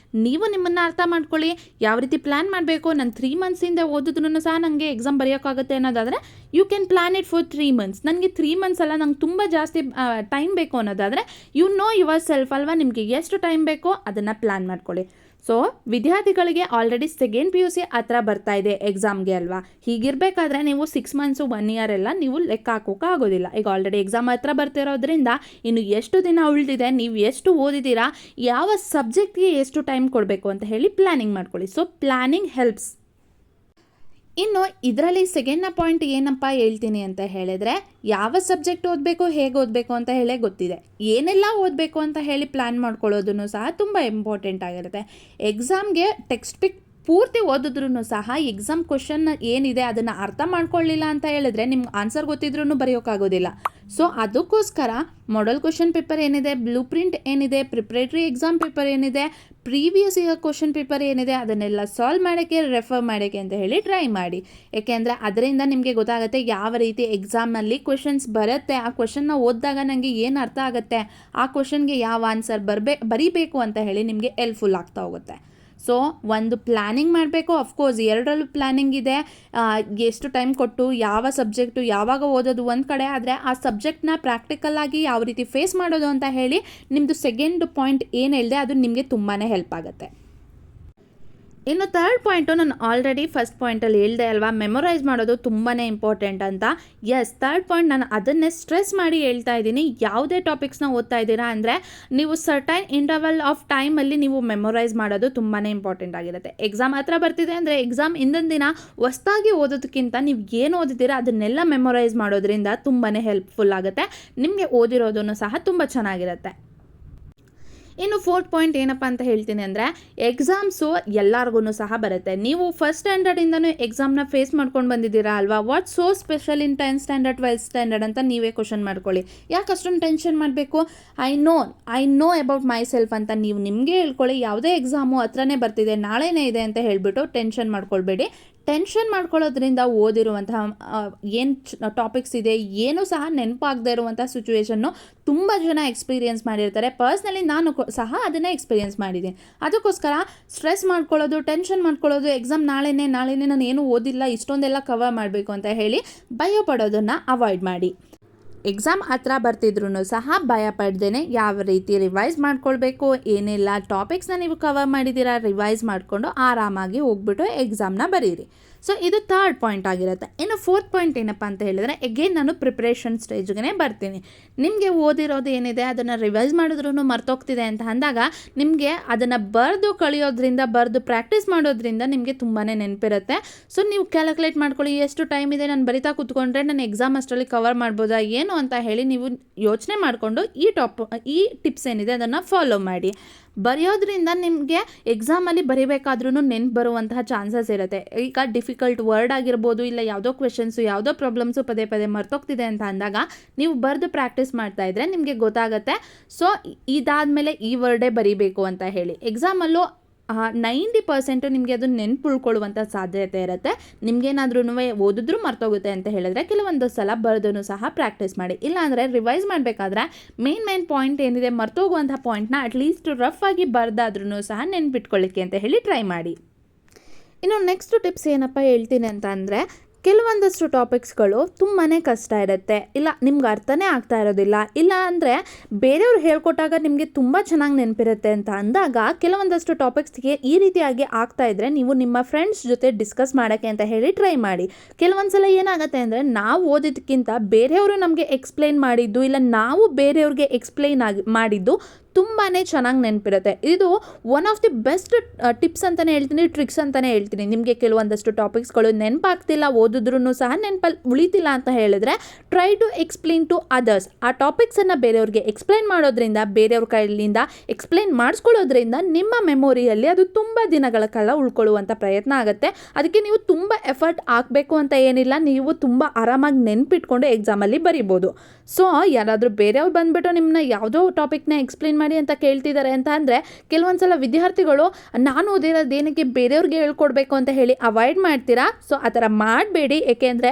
[SPEAKER 1] ನೀವು ನಿಮ್ಮನ್ನು ಅರ್ಥ ಮಾಡ್ಕೊಳ್ಳಿ, ಯಾವ ರೀತಿ ಪ್ಲ್ಯಾನ್ ಮಾಡಬೇಕು. ನಾನು 3 ಮಂತ್ಸಿಂದ ಓದಿದ್ರೂ ಸಹ ನನಗೆ ಎಕ್ಸಾಮ್ ಬರೆಯೋಕ್ಕಾಗುತ್ತೆ ಅನ್ನೋದಾದರೆ you can plan it for 3 months. ನನಗೆ 3 ಮಂತ್ಸ್ ಅಲ್ಲ, ನಂಗೆ ತುಂಬ ಜಾಸ್ತಿ ಟೈಮ್ ಬೇಕು ಅನ್ನೋದಾದರೆ ಯು ನೋ ಯುವರ್ ಸೆಲ್ಫ್ ಅಲ್ವಾ, ನಿಮಗೆ ಎಷ್ಟು ಟೈಮ್ ಬೇಕೋ ಅದನ್ನು ಪ್ಲ್ಯಾನ್ ಮಾಡ್ಕೊಳ್ಳಿ. ಸೊ ವಿದ್ಯಾರ್ಥಿಗಳಿಗೆ ಆಲ್ರೆಡಿ ಸೆಕೆಂಡ್ PUC ಹತ್ರ ಬರ್ತಾ ಇದೆ ಎಕ್ಸಾಮ್ಗೆ ಅಲ್ವಾ. ಹೀಗಿರಬೇಕಾದ್ರೆ ನೀವು 6 ಮಂತ್ಸು 1 ಇಯರ್ ಎಲ್ಲ ನೀವು ಲೆಕ್ಕ ಹಾಕೋಕೆ ಆಗೋದಿಲ್ಲ. ಈಗ ಆಲ್ರೆಡಿ ಎಕ್ಸಾಮ್ ಹತ್ರ ಬರ್ತಿರೋದ್ರಿಂದ ಇನ್ನು ಎಷ್ಟು ದಿನ ಉಳಿದಿದೆ, ನೀವು ಎಷ್ಟು ಓದಿದ್ದೀರಾ, ಯಾವ ಸಬ್ಜೆಕ್ಟ್ಗೆ ಎಷ್ಟು ಟೈಮ್ ಕೊಡಬೇಕು ಅಂತ ಹೇಳಿ ಪ್ಲ್ಯಾನಿಂಗ್ ಮಾಡ್ಕೊಳ್ಳಿ. So planning helps. ಇನ್ನು ಇದರಲ್ಲಿ ಸೆಕೆಂಡ್ನ ಪಾಯಿಂಟ್ ಏನಪ್ಪ ಹೇಳ್ತೀನಿ ಅಂತ ಹೇಳಿದರೆ, ಯಾವ ಸಬ್ಜೆಕ್ಟ್ ಓದಬೇಕು, ಹೇಗೆ ಓದಬೇಕು ಅಂತ ಹೇಳೇ ಗೊತ್ತಿದೆ. ಏನೆಲ್ಲ ಓದಬೇಕು ಅಂತ ಹೇಳಿ ಪ್ಲ್ಯಾನ್ ಮಾಡ್ಕೊಳ್ಳೋದನ್ನು ಸಹ ತುಂಬ ಇಂಪಾರ್ಟೆಂಟ್ ಆಗಿರುತ್ತೆ. ಎಕ್ಸಾಮ್ಗೆ ಪೂರ್ತಿ ಓದಿದ್ರೂ ಸಹ ಎಕ್ಸಾಮ್ ಕ್ವಶನ್ ಏನಿದೆ ಅದನ್ನು ಅರ್ಥ ಮಾಡ್ಕೊಳ್ಳಿಲ್ಲ ಅಂತ ಹೇಳಿದ್ರೆ ನಿಮ್ಗೆ ಆನ್ಸರ್ ಗೊತ್ತಿದ್ರೂ ಬರೆಯೋಕ್ಕಾಗೋದಿಲ್ಲ. ಸೊ ಅದಕ್ಕೋಸ್ಕರ ಮಾಡೆಲ್ ಕ್ವಶನ್ ಪೇಪರ್ ಏನಿದೆ, ಬ್ಲೂ ಪ್ರಿಂಟ್ ಏನಿದೆ, ಪ್ರಿಪ್ರೇಟರಿ ಎಕ್ಸಾಮ್ ಪೇಪರ್ ಏನಿದೆ, ಪ್ರೀವಿಯಸ್ ಇಯರ್ ಕ್ವಶನ್ ಪೇಪರ್ ಏನಿದೆ ಅದನ್ನೆಲ್ಲ ಸಾಲ್ವ್ ಮಾಡೋಕ್ಕೆ, ರೆಫರ್ ಮಾಡೋಕ್ಕೆ ಅಂತ ಹೇಳಿ ಟ್ರೈ ಮಾಡಿ. ಏಕೆಂದರೆ ಅದರಿಂದ ನಿಮಗೆ ಗೊತ್ತಾಗುತ್ತೆ ಯಾವ ರೀತಿ ಎಕ್ಸಾಮಲ್ಲಿ ಕ್ವಶನ್ಸ್ ಬರುತ್ತೆ, ಆ ಕ್ವಶನ್ನ ಓದಿದಾಗ ನನಗೆ ಏನು ಅರ್ಥ ಆಗುತ್ತೆ, ಆ ಕ್ವಶನ್ಗೆ ಯಾವ ಆನ್ಸರ್ ಬರೀಬೇಕು ಅಂತ ಹೇಳಿ ನಿಮಗೆ ಹೆಲ್ಪ್ಫುಲ್ ಆಗ್ತಾ ಹೋಗುತ್ತೆ. ಸೊ ಒಂದು ಪ್ಲ್ಯಾನಿಂಗ್ ಮಾಡಬೇಕು. ಅಫ್ಕೋರ್ಸ್ ಎರಡರಲ್ಲೂ ಪ್ಲ್ಯಾನಿಂಗ್ ಇದೆ. ಎಷ್ಟು ಟೈಮ್ ಕೊಟ್ಟು ಯಾವ ಸಬ್ಜೆಕ್ಟು ಯಾವಾಗ ಓದೋದು ಒಂದು ಕಡೆ, ಆದರೆ ಆ ಸಬ್ಜೆಕ್ಟ್ನ ಪ್ರಾಕ್ಟಿಕಲ್ಲಾಗಿ ಯಾವ ರೀತಿ ಫೇಸ್ ಮಾಡೋದು ಅಂತ ಹೇಳಿ ನಿಮ್ಮದು ಸೆಕೆಂಡ್ ಪಾಯಿಂಟ್ ಏನು ಹೇಳಿದೆ ಅದು ನಿಮಗೆ ತುಂಬಾ ಹೆಲ್ಪ್ ಆಗುತ್ತೆ. ಇನ್ನು ಥರ್ಡ್ ಪಾಯಿಂಟು ನಾನು ಆಲ್ರೆಡಿ ಫಸ್ಟ್ ಪಾಯಿಂಟಲ್ಲಿ ಹೇಳಿದೆ ಅಲ್ವಾ, ಮೆಮೊರೈಸ್ ಮಾಡೋದು ತುಂಬಾ ಇಂಪಾರ್ಟೆಂಟ್ ಅಂತ. ಎಸ್, ಥರ್ಡ್ ಪಾಯಿಂಟ್ ನಾನು ಅದನ್ನೇ ಸ್ಟ್ರೆಸ್ ಮಾಡಿ ಹೇಳ್ತಾ ಇದ್ದೀನಿ. ಯಾವುದೇ ಟಾಪಿಕ್ಸ್ನ ಓದ್ತಾ ಇದ್ದೀರಾ ಅಂದರೆ ನೀವು ಸರ್ಟೈನ್ ಇಂಟರ್ವಲ್ ಆಫ್ ಟೈಮಲ್ಲಿ ನೀವು ಮೆಮೊರೈಸ್ ಮಾಡೋದು ತುಂಬಾ ಇಂಪಾರ್ಟೆಂಟ್ ಆಗಿರುತ್ತೆ. ಎಕ್ಸಾಮ್ ಹತ್ರ ಬರ್ತಿದೆ ಅಂದರೆ ಎಕ್ಸಾಮ್ ಹಿಂದಿನ ದಿನ ಹೊಸ್ದಾಗಿ ಓದೋದಕ್ಕಿಂತ ನೀವು ಏನು ಓದಿದ್ದೀರಾ ಅದನ್ನೆಲ್ಲ ಮೆಮೊರೈಸ್ ಮಾಡೋದ್ರಿಂದ ತುಂಬಾ ಹೆಲ್ಪ್ಫುಲ್ ಆಗುತ್ತೆ. ನಿಮಗೆ ಓದಿರೋದನ್ನು ಸಹ ತುಂಬ ಚೆನ್ನಾಗಿರುತ್ತೆ. ಇನ್ನು ಫೋರ್ತ್ ಪಾಯಿಂಟ್ ಏನಪ್ಪ ಅಂತ ಹೇಳ್ತೀನಿ ಅಂದರೆ, ಎಕ್ಸಾಮ್ಸು ಎಲ್ಲರಿಗೂ ಸಹ ಬರುತ್ತೆ. ನೀವು ಫಸ್ಟ್ ಸ್ಟ್ಯಾಂಡರ್ಡಿಂದನೂ ಎಕ್ಸಾಮ್ನ ಫೇಸ್ ಮಾಡ್ಕೊಂಡು ಬಂದಿದ್ದೀರಾ ಅಲ್ವಾ. What so special in 10th standard 12th standard ಅಂತ ನೀವೇ ಕ್ವಶನ್ ಮಾಡ್ಕೊಳ್ಳಿ. ಯಾಕೆ ಅಷ್ಟೊಂದು ಟೆನ್ಷನ್ ಮಾಡಬೇಕು? I know about my self ಅಂತ ನೀವು ನಿಮಗೆ ಹೇಳ್ಕೊಳ್ಳಿ. ಯಾವುದೇ ಎಕ್ಸಾಮು ಹತ್ರನೇ ಬರ್ತಿದೆ, ನಾಳೆನೇ ಇದೆ ಅಂತ ಹೇಳಿಬಿಟ್ಟು ಟೆನ್ಷನ್ ಮಾಡ್ಕೊಳ್ಬೇಡಿ. ಟೆನ್ಷನ್ ಮಾಡ್ಕೊಳ್ಳೋದ್ರಿಂದ ಓದಿರುವಂತಹ ಏನು ಟಾಪಿಕ್ಸ್ ಇದೆ ಏನೂ ಸಹ ನೆನಪಾಗದೇ ಇರುವಂಥ ಸಿಚುವೇಶನ್ನು ತುಂಬ ಜನ ಎಕ್ಸ್ಪೀರಿಯೆನ್ಸ್ ಮಾಡಿರ್ತಾರೆ. ಪರ್ಸ್ನಲಿ ನಾನು ಸಹ ಅದನ್ನೇ ಎಕ್ಸ್ಪೀರಿಯೆನ್ಸ್ ಮಾಡಿದ್ದೀನಿ. ಅದಕ್ಕೋಸ್ಕರ ಸ್ಟ್ರೆಸ್ ಮಾಡ್ಕೊಳ್ಳೋದು, ಟೆನ್ಷನ್ ಮಾಡ್ಕೊಳ್ಳೋದು, ಎಕ್ಸಾಮ್ ನಾಳೆನೇ ನಾನು ಏನೂ ಓದಿಲ್ಲ ಇಷ್ಟೊಂದೆಲ್ಲ ಕವರ್ ಮಾಡಬೇಕು ಅಂತ ಹೇಳಿ ಭಯ ಪಡೋದನ್ನು ಅವಾಯ್ಡ್ ಮಾಡಿ. ಎಕ್ಸಾಮ್ ಹತ್ರ ಬರ್ತಿದ್ರು ಸಹ ಭಯ ಪಡ್ದೇನೆ ಯಾವ ರೀತಿ ರಿವೈಸ್ ಮಾಡ್ಕೊಳ್ಬೇಕು, ಏನೆಲ್ಲ ಟಾಪಿಕ್ಸ್ನ ನೀವು ಕವರ್ ಮಾಡಿದ್ದೀರಾ ರಿವೈಸ್ ಮಾಡಿಕೊಂಡು ಆರಾಮಾಗಿ ಹೋಗ್ಬಿಟ್ಟು ಎಕ್ಸಾಮ್ನ ಬರೀರಿ. ಸೊ ಇದು ಥರ್ಡ್ ಪಾಯಿಂಟ್ ಆಗಿರುತ್ತೆ. ಇನ್ನು ಫೋರ್ತ್ ಪಾಯಿಂಟ್ ಏನಪ್ಪ ಅಂತ ಹೇಳಿದ್ರೆ, ಎಗೇನ್ ನಾನು ಪ್ರಿಪ್ರೇಷನ್ ಸ್ಟೇಜ್ಗೆ ಬರ್ತೀನಿ. ನಿಮಗೆ ಓದಿರೋದು ಏನಿದೆ ಅದನ್ನು ರಿವೈಸ್ ಮಾಡಿದ್ರೂ ಮರ್ತೋಗ್ತಿದೆ ಅಂತ ಅಂದಾಗ ನಿಮಗೆ ಅದನ್ನು ಬರೆದು ಕಳಿಯೋದ್ರಿಂದ, ಬರೆದು ಪ್ರಾಕ್ಟೀಸ್ ಮಾಡೋದ್ರಿಂದ ನಿಮಗೆ ತುಂಬಾ ನೆನಪಿರುತ್ತೆ. ಸೊ ನೀವು ಕ್ಯಾಲ್ಕುಲೇಟ್ ಮಾಡ್ಕೊಳ್ಳಿ, ಎಷ್ಟು ಟೈಮ್ ಇದೆ, ನಾನು ಬರಿತಾ ಕೂತ್ಕೊಂಡ್ರೆ ನಾನು ಎಕ್ಸಾಮ್ ಅಷ್ಟರಲ್ಲಿ ಕವರ್ ಮಾಡ್ಬೋದಾ ಏನು ಅಂತ ಹೇಳಿ ನೀವು ಯೋಚನೆ ಮಾಡಿಕೊಂಡು ಈ ಟಿಪ್ಸ್ ಏನಿದೆ ಅದನ್ನು ಫಾಲೋ ಮಾಡಿ. ಬರೆಯೋದ್ರಿಂದ ನಿಮಗೆ ಎಕ್ಸಾಮಲ್ಲಿ ಬರೀಬೇಕಾದ್ರೂ ನೆನ್ಪು ಬರುವಂತಹ ಚಾನ್ಸಸ್ ಇರುತ್ತೆ. ಈಗ ಡಿಫಿಕಲ್ಟ್ ವರ್ಡ್ ಆಗಿರ್ಬೋದು, ಇಲ್ಲ ಯಾವುದೋ ಕ್ವೆಶನ್ಸು, ಯಾವುದೋ ಪ್ರಾಬ್ಲಮ್ಸು ಪದೇ ಪದೇ ಅಂತ ಅಂದಾಗ ನೀವು ಬರೆದು ಪ್ರಾಕ್ಟೀಸ್ ಮಾಡ್ತಾ ಇದ್ರೆ ನಿಮಗೆ ಗೊತ್ತಾಗುತ್ತೆ. ಸೊ ಇದಾದಮೇಲೆ ಈ ವರ್ಡೇ ಬರೀಬೇಕು ಅಂತ ಹೇಳಿ ಎಕ್ಸಾಮಲ್ಲೂ 90% ನಿಮಗೆ ಅದು ನೆನ್ಪು ಉಳ್ಕೊಳ್ಳುವಂಥ ಸಾಧ್ಯತೆ ಇರುತ್ತೆ. ನಿಮಗೇನಾದ್ರೂ ಓದಿದ್ರೂ ಮರ್ತೋಗುತ್ತೆ ಅಂತ ಹೇಳಿದ್ರೆ ಕೆಲವೊಂದು ಸಲ ಬರೆದೂ ಸಹ ಪ್ರಾಕ್ಟೀಸ್ ಮಾಡಿ. ಇಲ್ಲಾಂದರೆ ರಿವೈಸ್ ಮಾಡಬೇಕಾದ್ರೆ ಮೇನ್ ಪಾಯಿಂಟ್ ಏನಿದೆ ಮರ್ತೋಗುವಂಥ ಪಾಯಿಂಟ್ನ ಅಟ್ಲೀಸ್ಟ್ ರಫ್ ಆಗಿ ಬರೆದಾದ್ರೂ ಸಹ ನೆನ್ಪಿಟ್ಕೊಳ್ಳಿಕ್ಕೆ ಅಂತ ಹೇಳಿ ಟ್ರೈ ಮಾಡಿ. ಇನ್ನು ನೆಕ್ಸ್ಟ್ ಟಿಪ್ಸ್ ಏನಪ್ಪ ಹೇಳ್ತೀನಿ ಅಂತ ಅಂದರೆ, ಕೆಲವೊಂದಷ್ಟು ಟಾಪಿಕ್ಸ್ಗಳು ತುಂಬಾ ಕಷ್ಟ ಇರುತ್ತೆ, ಇಲ್ಲ ನಿಮ್ಗೆ ಅರ್ಥನೇ ಆಗ್ತಾ ಇರೋದಿಲ್ಲ, ಇಲ್ಲ ಅಂದರೆ ಬೇರೆಯವ್ರು ಹೇಳ್ಕೊಟ್ಟಾಗ ನಿಮಗೆ ತುಂಬ ಚೆನ್ನಾಗಿ ನೆನಪಿರುತ್ತೆ ಅಂತ ಅಂದಾಗ ಕೆಲವೊಂದಷ್ಟು ಟಾಪಿಕ್ಸ್ಗೆ ಈ ರೀತಿಯಾಗಿ ಆಗ್ತಾ ಇದ್ದರೆ ನೀವು ನಿಮ್ಮ ಫ್ರೆಂಡ್ಸ್ ಜೊತೆ ಡಿಸ್ಕಸ್ ಮಾಡೋಕ್ಕೆ ಅಂತ ಹೇಳಿ ಟ್ರೈ ಮಾಡಿ. ಕೆಲವೊಂದು ಸಲ ಏನಾಗುತ್ತೆ ಅಂದರೆ ನಾವು ಓದಿದ್ದಕ್ಕಿಂತ ಬೇರೆಯವರು ನಮಗೆ ಎಕ್ಸ್ಪ್ಲೈನ್ ಮಾಡಿದ್ದು, ಇಲ್ಲ ನಾವು ಬೇರೆಯವ್ರಿಗೆ ಎಕ್ಸ್ಪ್ಲೈನ್ ಮಾಡಿದ್ದು ತುಂಬಾ ಚೆನ್ನಾಗಿ ನೆನಪಿರುತ್ತೆ. ಇದು one of the best tips ಅಂತಲೇ ಹೇಳ್ತೀನಿ, ಟ್ರಿಕ್ಸ್ ಅಂತಲೇ ಹೇಳ್ತೀನಿ. ನಿಮಗೆ ಕೆಲವೊಂದಷ್ಟು ಟಾಪಿಕ್ಸ್ಗಳು ನೆನಪಾಗ್ತಿಲ್ಲ, ಓದಿದ್ರೂ ಸಹ ನೆನಪಲ್ಲಿ ಉಳಿತಿಲ್ಲ ಅಂತ ಹೇಳಿದ್ರೆ try to explain to others. ಆ ಟಾಪಿಕ್ಸನ್ನು ಬೇರೆಯವ್ರಿಗೆ ಎಕ್ಸ್ಪ್ಲೈನ್ ಮಾಡೋದ್ರಿಂದ, ಬೇರೆಯವ್ರ ಕೈಲಿಂದ ಎಕ್ಸ್ಪ್ಲೈನ್ ಮಾಡಿಸ್ಕೊಳ್ಳೋದ್ರಿಂದ ನಿಮ್ಮ ಮೆಮೊರಿಯಲ್ಲಿ ಅದು ತುಂಬ ದಿನಗಳ ಕಾಲ ಉಳ್ಕೊಳ್ಳುವಂಥ ಪ್ರಯತ್ನ ಆಗುತ್ತೆ. ಅದಕ್ಕೆ ನೀವು ತುಂಬ ಎಫರ್ಟ್ ಹಾಕಬೇಕು ಅಂತ ಏನಿಲ್ಲ, ನೀವು ತುಂಬ ಆರಾಮಾಗಿ ನೆನಪಿಟ್ಕೊಂಡು ಎಕ್ಸಾಮಲ್ಲಿ ಬರಿಬೋದು. ಸೊ ಯಾರಾದರೂ ಬೇರೆಯವ್ರು ಬಂದುಬಿಟ್ಟು ನಿಮ್ಮನ್ನ ಯಾವುದೋ ಟಾಪಿಕ್ನ ಎಕ್ಸ್ಪ್ಲೈನ್ ಮಾಡಿ ಅಂತ ಕೇಳ್ತಿದ್ದಾರೆ ಅಂತ ಅಂದರೆ ಕೆಲವೊಂದು ಸಲ ವಿದ್ಯಾರ್ಥಿಗಳು ನಾನು ಓದಿರೋದೇನಕ್ಕೆ ಬೇರೆಯವ್ರಿಗೆ ಹೇಳ್ಕೊಡ್ಬೇಕು ಅಂತ ಹೇಳಿ ಅವಾಯ್ಡ್ ಮಾಡ್ತೀರಾ. ಸೊ ಆ ಥರ ಮಾಡಬೇಡಿ. ಏಕೆಂದರೆ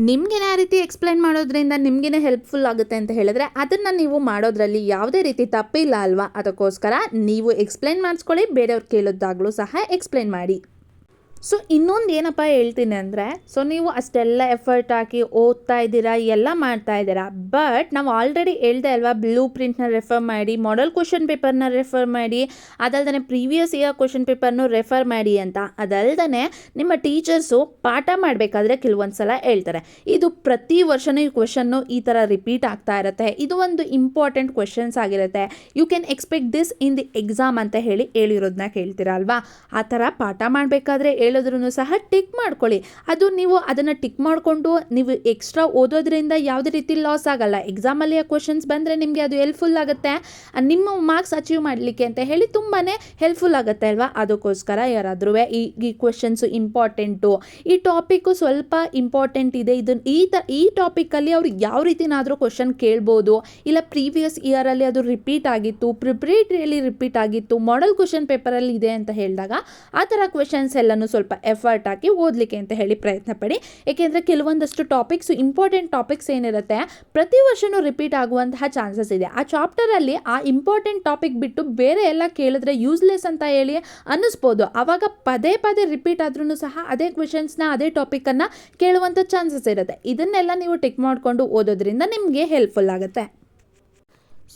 [SPEAKER 1] ನಿಮಗೆ ಆ ರೀತಿ ಎಕ್ಸ್ಪ್ಲೈನ್ ಮಾಡೋದ್ರಿಂದ ನಿಮಗೇ ಹೆಲ್ಪ್ಫುಲ್ ಆಗುತ್ತೆ ಅಂತ ಹೇಳಿದ್ರೆ ಅದನ್ನು ನೀವು ಮಾಡೋದ್ರಲ್ಲಿ ಯಾವುದೇ ರೀತಿ ತಪ್ಪಿಲ್ಲ ಅಲ್ವಾ. ಅದಕ್ಕೋಸ್ಕರ ನೀವು ಎಕ್ಸ್ಪ್ಲೈನ್ ಮಾಡಿಸ್ಕೊಳ್ಳಿ, ಬೇರೆಯವ್ರು ಕೇಳೋದಾಗಲೂ ಸಹ ಎಕ್ಸ್ಪ್ಲೈನ್ ಮಾಡಿ. ಸೊ ಇನ್ನೊಂದು ಏನಪ್ಪ ಹೇಳ್ತೀನಿ ಅಂದರೆ, ಸೊ ನೀವು ಅಷ್ಟೆಲ್ಲ ಎಫರ್ಟ್ ಹಾಕಿ ಓದ್ತಾ ಇದ್ದೀರಾ, ಎಲ್ಲ ಮಾಡ್ತಾ ಇದ್ದೀರಾ, ಬಟ್ ನಾವು ಆಲ್ರೆಡಿ ಹೇಳ್ದೆ ಅಲ್ವಾ, ಬ್ಲೂ ಪ್ರಿಂಟ್ನ ರೆಫರ್ ಮಾಡಿ, ಮಾಡೆಲ್ ಕ್ವಶನ್ ಪೇಪರ್ನ ರೆಫರ್ ಮಾಡಿ, ಅದಲ್ಲದೆ ಪ್ರೀವಿಯಸ್ ಇಯರ್ ಕ್ವಶನ್ ಪೇಪರ್ನು ರೆಫರ್ ಮಾಡಿ ಅಂತ. ಅದಲ್ಲದೆ ನಿಮ್ಮ ಟೀಚರ್ಸು ಪಾಠ ಮಾಡಬೇಕಾದ್ರೆ ಕೆಲವೊಂದು ಸಲ ಹೇಳ್ತಾರೆ, ಇದು ಪ್ರತಿ ವರ್ಷವೂ ಈ ಕ್ವಶನ್ನು ಈ ಥರ ರಿಪೀಟ್ ಆಗ್ತಾ ಇರುತ್ತೆ, ಇದು ಒಂದು ಇಂಪಾರ್ಟೆಂಟ್ ಕ್ವಶನ್ಸ್ ಆಗಿರುತ್ತೆ, you can expect this in the exam ಅಂತ ಹೇಳಿರೋದನ್ನ ಕೇಳ್ತೀರಾ ಅಲ್ವಾ. ಆ ಥರ ಪಾಠ ಮಾಡಬೇಕಾದ್ರೆ ಕೇಳಿದ್ರೂ ಸಹ ಟಿಕ್ ಮಾಡ್ಕೊಳ್ಳಿ. ಅದು ನೀವು ಅದನ್ನು ಟಿಕ್ ಮಾಡಿಕೊಂಡು ನೀವು ಎಕ್ಸ್ಟ್ರಾ ಓದೋದ್ರಿಂದ ಯಾವುದೇ ರೀತಿ ಲಾಸ್ ಆಗಲ್ಲ. ಎಕ್ಸಾಮಲ್ಲಿ ಆ ಕ್ವಶನ್ಸ್ ಬಂದರೆ ನಿಮಗೆ ಅದು ಹೆಲ್ಪ್ಫುಲ್ ಆಗುತ್ತೆ, ನಿಮ್ಮ ಮಾರ್ಕ್ಸ್ ಅಚೀವ್ ಮಾಡಲಿಕ್ಕೆ ಅಂತ ಹೇಳಿ ತುಂಬಾ ಹೆಲ್ಪ್ಫುಲ್ ಆಗುತ್ತೆ ಅಲ್ವಾ. ಅದಕ್ಕೋಸ್ಕರ ಯಾರಾದ್ರೂ ಈ ಕ್ವಶನ್ಸು ಇಂಪಾರ್ಟೆಂಟು, ಈ ಟಾಪಿಕ್ಕು ಸ್ವಲ್ಪ ಇಂಪಾರ್ಟೆಂಟ್ ಇದೆ, ಇದನ್ನು ಈ ಟಾಪಿಕಲ್ಲಿ ಅವ್ರು ಯಾವ ರೀತಿನಾದರೂ ಕ್ವಶನ್ ಕೇಳ್ಬೋದು, ಇಲ್ಲ ಪ್ರೀವಿಯಸ್ ಇಯರಲ್ಲಿ ಅದು ರಿಪೀಟ್ ಆಗಿತ್ತು, ಪ್ರಿಪ್ರೇಟರಿಯಲ್ಲಿ ರಿಪೀಟ್ ಆಗಿತ್ತು, ಮಾಡೆಲ್ ಕ್ವಶನ್ ಪೇಪರಲ್ಲಿ ಇದೆ ಅಂತ ಹೇಳಿದಾಗ ಆ ಥರ ಕ್ವಶನ್ಸ್ ಎಲ್ಲನೂ ಸ್ವಲ್ಪ ಎಫರ್ಟ್ ಹಾಕಿ ಓದಲಿಕ್ಕೆ ಅಂತ ಹೇಳಿ ಪ್ರಯತ್ನ ಪಡಿ. ಏಕೆಂದರೆ ಕೆಲವೊಂದಷ್ಟು ಟಾಪಿಕ್ಸು ಇಂಪಾರ್ಟೆಂಟ್ ಟಾಪಿಕ್ಸ್ ಏನಿರುತ್ತೆ ಪ್ರತಿ ವರ್ಷವೂ ರಿಪೀಟ್ ಆಗುವಂತಹ ಚಾನ್ಸಸ್ ಇದೆ. ಆ ಚಾಪ್ಟರಲ್ಲಿ ಆ ಇಂಪಾರ್ಟೆಂಟ್ ಟಾಪಿಕ್ ಬಿಟ್ಟು ಬೇರೆ ಎಲ್ಲ ಕೇಳಿದ್ರೆ ಯೂಸ್ಲೆಸ್ ಅಂತ ಹೇಳಿ ಅನ್ನಿಸ್ಬೋದು. ಆವಾಗ ಪದೇ ಪದೇ ರಿಪೀಟ್ ಆದ್ರೂ ಸಹ ಅದೇ ಕ್ವೆಶನ್ಸ್ನ ಅದೇ ಟಾಪಿಕನ್ನು ಕೇಳುವಂಥ ಚಾನ್ಸಸ್ ಇರುತ್ತೆ. ಇದನ್ನೆಲ್ಲ ನೀವು ಟಿಕ್ ಮಾಡಿಕೊಂಡು ಓದೋದ್ರಿಂದ ನಿಮಗೆ ಹೆಲ್ಪ್ಫುಲ್ ಆಗುತ್ತೆ.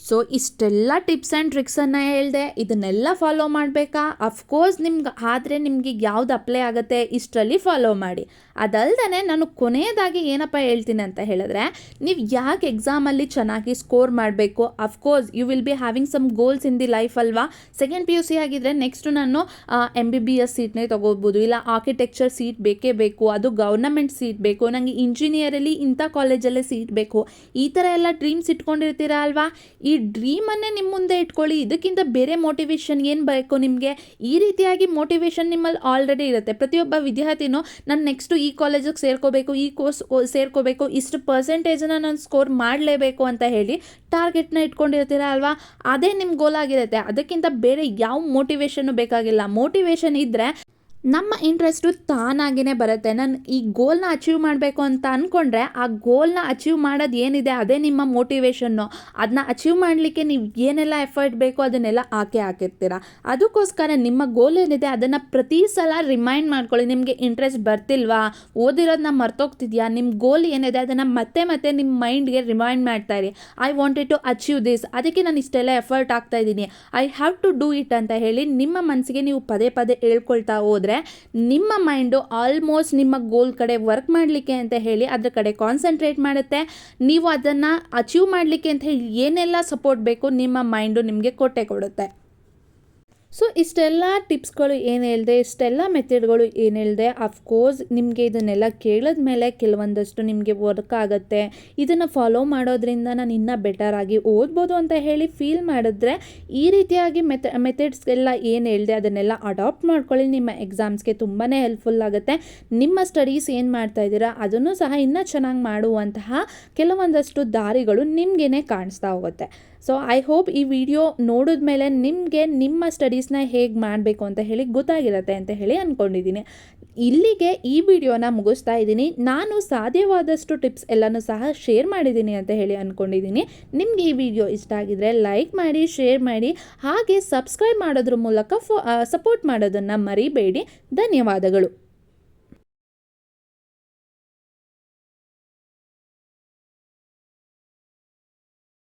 [SPEAKER 1] ಸೊ ಇಷ್ಟೆಲ್ಲ ಟಿಪ್ಸ್ ಆ್ಯಂಡ್ ಟ್ರಿಕ್ಸನ್ನು ಹೇಳಿದೆ, ಇದನ್ನೆಲ್ಲ ಫಾಲೋ ಮಾಡಬೇಕಾ? ಅಫ್ಕೋರ್ಸ್ ನಿಮಗೆ ಯಾವ್ದು ಅಪ್ಲೈ ಆಗುತ್ತೆ ಇಷ್ಟರಲ್ಲಿ ಫಾಲೋ ಮಾಡಿ. ಅದಲ್ಲದೆ ನಾನು ಕೊನೆಯದಾಗಿ ಏನಪ್ಪ ಹೇಳ್ತೀನಿ ಅಂತ ಹೇಳಿದ್ರೆ, ನೀವು ಯಾಕೆ ಎಕ್ಸಾಮಲ್ಲಿ ಚೆನ್ನಾಗಿ ಸ್ಕೋರ್ ಮಾಡಬೇಕು? Of course you will be having some goals in the life ಅಲ್ವಾ. ಸೆಕೆಂಡ್ PUC ಆಗಿದ್ದರೆ ನೆಕ್ಸ್ಟು ನಾನು MBBS ಸೀಟ್ನೇ ತೊಗೋಬೋದು, ಇಲ್ಲ ಆರ್ಕಿಟೆಕ್ಚರ್ ಸೀಟ್ ಬೇಕೇ ಬೇಕು, ಅದು ಗೌರ್ನಮೆಂಟ್ ಸೀಟ್ ಬೇಕು, ನನಗೆ ಇಂಜಿನಿಯರಲ್ಲಿ ಇಂಥ ಕಾಲೇಜಲ್ಲೇ ಸೀಟ್ ಬೇಕು, ಈ ಥರ ಎಲ್ಲ ಡ್ರೀಮ್ಸ್ ಇಟ್ಕೊಂಡಿರ್ತೀರಾ ಅಲ್ವಾ. ಈ ಡ್ರೀಮನ್ನೇ ನಿಮ್ಮ ಮುಂದೆ ಇಟ್ಕೊಳ್ಳಿ. ಇದಕ್ಕಿಂತ ಬೇರೆ ಮೋಟಿವೇಶನ್ ಏನು ಬೇಕು ನಿಮಗೆ? ಈ ರೀತಿಯಾಗಿ ಮೋಟಿವೇಶನ್ ನಿಮ್ಮಲ್ಲಿ ಆಲ್ರೆಡಿ ಇರುತ್ತೆ. ಪ್ರತಿಯೊಬ್ಬ ವಿದ್ಯಾರ್ಥಿನೂ ನಾನು ನೆಕ್ಸ್ಟು ಈ ಕಾಲೇಜಿಗೆ ಸೇರ್ಕೋಬೇಕು, ಈ ಕೋರ್ಸ್ ಸೇರ್ಕೋಬೇಕು, ಇಷ್ಟು ಪರ್ಸೆಂಟೇಜನ್ನು ನಾನು ಸ್ಕೋರ್ ಮಾಡಲೇಬೇಕು ಅಂತ ಹೇಳಿ ಟಾರ್ಗೆಟ್ನ ಇಟ್ಕೊಂಡಿರ್ತೀರ ಅಲ್ವಾ. ಅದೇ ನಿಮ್ಮ ಗೋಲ್ ಆಗಿರುತ್ತೆ. ಅದಕ್ಕಿಂತ ಬೇರೆ ಯಾವ ಮೋಟಿವೇಶನ್ನು ಬೇಕಾಗಿಲ್ಲ. ಮೋಟಿವೇಶನ್ ಇದ್ದರೆ ನಮ್ಮ ಇಂಟ್ರೆಸ್ಟು ತಾನಾಗಿಯೇ ಬರುತ್ತೆ. ನಾನು ಈ ಗೋಲ್ನ ಅಚೀವ್ ಮಾಡಬೇಕು ಅಂತ ಅಂದ್ಕೊಂಡ್ರೆ ಆ ಗೋಲ್ನ ಅಚೀವ್ ಮಾಡೋದು ಏನಿದೆ ಅದೇ ನಿಮ್ಮ ಮೋಟಿವೇಶನ್ನು. ಅದನ್ನ ಅಚೀವ್ ಮಾಡಲಿಕ್ಕೆ ನೀವು ಏನೆಲ್ಲ ಎಫರ್ಟ್ ಬೇಕೋ ಅದನ್ನೆಲ್ಲ ಹಾಕಿರ್ತೀರ. ಅದಕ್ಕೋಸ್ಕರ ನಿಮ್ಮ ಗೋಲ್ ಏನಿದೆ ಅದನ್ನು ಪ್ರತಿ ಸಲ ರಿಮೈಂಡ್ ಮಾಡ್ಕೊಳ್ಳಿ. ನಿಮಗೆ ಇಂಟ್ರೆಸ್ಟ್ ಬರ್ತಿಲ್ವಾ, ಓದಿರೋದನ್ನ ಮರ್ತೋಗ್ತಿದ್ಯಾ, ನಿಮ್ಮ ಗೋಲ್ ಏನಿದೆ ಅದನ್ನು ಮತ್ತೆ ಮತ್ತೆ ನಿಮ್ಮ ಮೈಂಡ್ಗೆ ರಿಮೈಂಡ್ ಮಾಡ್ತಾ ಇರಿ. I wanted to achieve this, ಅದಕ್ಕೆ ನಾನು ಇಷ್ಟೆಲ್ಲ ಎಫರ್ಟ್ ಆಗ್ತಾ ಇದ್ದೀನಿ, I have to do it ಅಂತ ಹೇಳಿ ನಿಮ್ಮ ಮನಸ್ಸಿಗೆ ನೀವು ಪದೇ ಪದೇ ಹೇಳ್ಕೊಳ್ತಾ ಹೋದರೆ ನಿಮ್ಮ ಮೈಂಡು ಆಲ್ಮೋಸ್ಟ್ ನಿಮ್ಮ ಗೋಲ್ ಕಡೆ ವರ್ಕ್ ಮಾಡಲಿಕ್ಕೆ ಅಂತ ಹೇಳಿ ಅದ್ರ ಕಡೆ ಕಾನ್ಸಂಟ್ರೇಟ್ ಮಾಡುತ್ತೆ. ನೀವು ಅದನ್ನು ಅಚೀವ್ ಮಾಡಲಿಕ್ಕೆ ಅಂತ ಹೇಳಿ ಏನೆಲ್ಲ ಸಪೋರ್ಟ್ ಬೇಕು ನಿಮ್ಮ ಮೈಂಡು ನಿಮಗೆ ಕೊಟ್ಟೆ ಕೊಡುತ್ತೆ. ಸೊ ಇಷ್ಟೆಲ್ಲ ಟಿಪ್ಸ್ಗಳು ಏನು ಹೇಳಿದೆ, ಇಷ್ಟೆಲ್ಲ ಮೆಥಡ್ಗಳು ಏನು ಹೇಳಿದೆ, ಅಫ್ಕೋರ್ಸ್ ನಿಮಗೆ ಇದನ್ನೆಲ್ಲ ಕೇಳಿದ ಮೇಲೆ ಕೆಲವೊಂದಷ್ಟು ನಿಮಗೆ ವರ್ಕ್ ಆಗುತ್ತೆ. ಇದನ್ನು ಫಾಲೋ ಮಾಡೋದ್ರಿಂದ ನಾನು ಇನ್ನೂ ಬೆಟರಾಗಿ ಓದ್ಬೋದು ಅಂತ ಹೇಳಿ ಫೀಲ್ ಮಾಡಿದ್ರೆ ಈ ರೀತಿಯಾಗಿ ಮೆಥಡ್ಸ್ ಎಲ್ಲ ಏನು ಹೇಳಿದೆ ಅದನ್ನೆಲ್ಲ ಅಡಾಪ್ಟ್ ಮಾಡ್ಕೊಳ್ಳಿ. ನಿಮ್ಮ ಎಕ್ಸಾಮ್ಸ್ಗೆ ತುಂಬಾ ಹೆಲ್ಪ್ಫುಲ್ ಆಗುತ್ತೆ. ನಿಮ್ಮ ಸ್ಟಡೀಸ್ ಏನು ಮಾಡ್ತಾ ಇದ್ದೀರಾ ಅದನ್ನು ಸಹ ಇನ್ನೂ ಚೆನ್ನಾಗಿ ಮಾಡುವಂತಹ ಕೆಲವೊಂದಷ್ಟು ದಾರಿಗಳು ನಿಮಗೇ ಕಾಣಿಸ್ತಾ ಹೋಗುತ್ತೆ. ಸೊ ಐ ಹೋಪ್ ಈ ವಿಡಿಯೋ ನೋಡಿದ ಮೇಲೆ ನಿಮಗೆ ನಿಮ್ಮ ಸ್ಟಡೀಸ್ನ ಹೇಗೆ ಮಾಡಬೇಕು ಅಂತ ಹೇಳಿ ಗೊತ್ತಾಗಿರುತ್ತೆ ಅಂತ ಹೇಳಿ ಅಂದ್ಕೊಂಡಿದ್ದೀನಿ. ಇಲ್ಲಿಗೆ ಈ ವಿಡಿಯೋನ ಮುಗಿಸ್ತಾ ಇದ್ದೀನಿ. ನಾನು ಸಾಧ್ಯವಾದಷ್ಟು ಟಿಪ್ಸ್ ಎಲ್ಲನೂ ಸಹ ಶೇರ್ ಮಾಡಿದ್ದೀನಿ ಅಂತ ಹೇಳಿ ಅಂದ್ಕೊಂಡಿದ್ದೀನಿ. ನಿಮಗೆ ಈ ವಿಡಿಯೋ ಇಷ್ಟ ಆಗಿದ್ರೆ ಲೈಕ್ ಮಾಡಿ, ಶೇರ್ ಮಾಡಿ, ಹಾಗೆ ಸಬ್ಸ್ಕ್ರೈಬ್ ಮಾಡೋದ್ರ ಮೂಲಕ ಸಪೋರ್ಟ್ ಮಾಡೋದನ್ನು ಮರಿಬೇಡಿ. ಧನ್ಯವಾದಗಳು.